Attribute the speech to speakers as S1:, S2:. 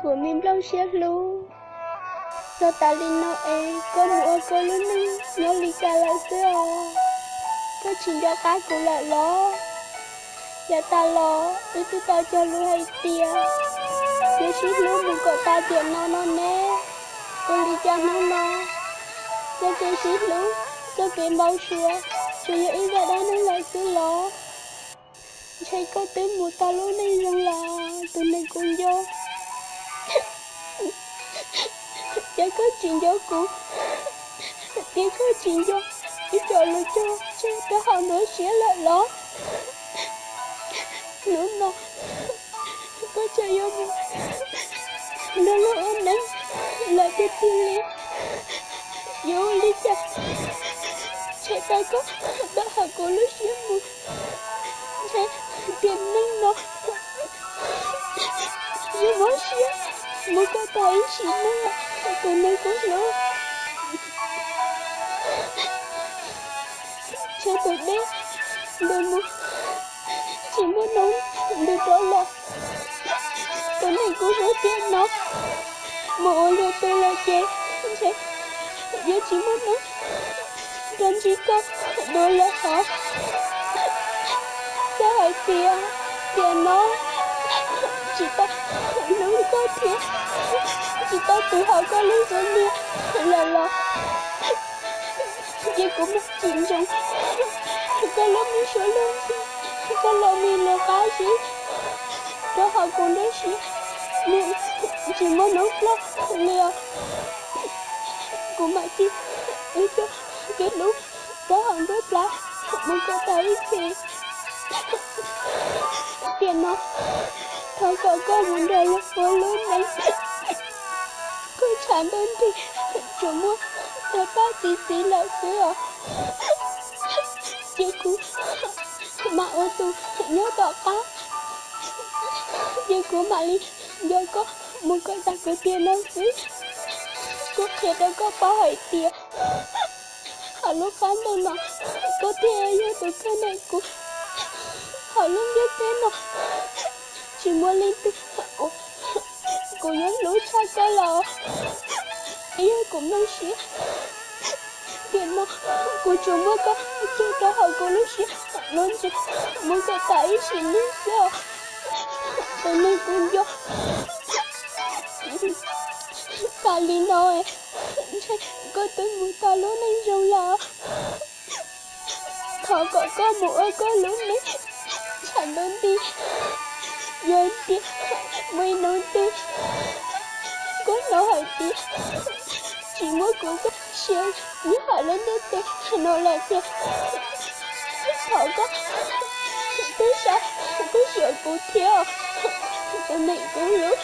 S1: của mình lâu xếp luôn. Rồi ta linh nó có mua có lúc nâng, nó lì cả lại xưa. Có chỉ cho cái của lại lo. Dạ ta lo, tôi tao cho lưu hay tia. Nếu xít lúc mình có ta tiền nó nè. Tôi lì cho nó. Cho cái xít lúc, cho cái bao xua. Cho những ý ra đây nó lại xưa lo. Thấy có tới một ta lúc này rằng là tụi này cũng vô. Chả có chuyện vô cụ. Tiếc có chuyện vô. Ít cho lưu cho. Chứ cái họ nữa sẽ lại lo. Nữa nó. Có chơi vô mình. Nó lúc ơn đánh. Lại cái tiên lý. Vô lý chà. Chạy ta có. Đã hạ cổ lúc xíu mù. Chạy tiền nâng nó. Vô mó xíu. Một cái tay xí nó. Tụi này cũng lỗ. Chạy tụi đấy. Đôi mù. Chỉ muốn nóng. Được đó là. Tụi này cũng hứa tiền nó. Một lượt tôi là chết. Chạy. Giờ chỉ muốn nóng. Làm chỉ có. Đôi là hả. Sao hỏi tiền. Tiền nó. Chị ta lúc có tiền. Chị ta tự hỏi có lý do nè. Là chị cũng mất chuyện rồi. Có lúc mình sửa luôn. Có lúc mình là cái gì. Đó họ cũng đấy gì. Nhưng chỉ muốn nốt lắm. Lìa. Cũng mà chị. Ý cho cái lúc. Đó họ rất là. Mình có thấy thì. Tiền nó. Thôi có muốn đời lúc vô luôn đấy. Cô chẳng đơn thì chủ mua cho bác tí lại xưa. Chị cũng mà ô tô nhớ tỏ cá. Chị cũng mà đi do có một cái giặc của tiền nó xứ. Cô chết đâu có bao hỏi tiền. Họ lúc khán đâu nó có thể như từ cái này cũng họ lúc biết thế nó chỉ muốn lên từ cô nhớ lũ cha cái là ý cũng đang xí tiền nó cô chú mua có chưa có hỏi cô lúc xí luôn chứ muốn cái tay xí lý sao tụi này cũng vô ta lý nói có tới một ta lúc này rồi là họ có một có lúc này chẳng đơn đi giờ đi mới nói đi có nói hỏi đi chỉ muốn cũng có xe nếu họ lên đến đây nó là xe họ có tới sao có sợ cụ theo tụi này cũng lúc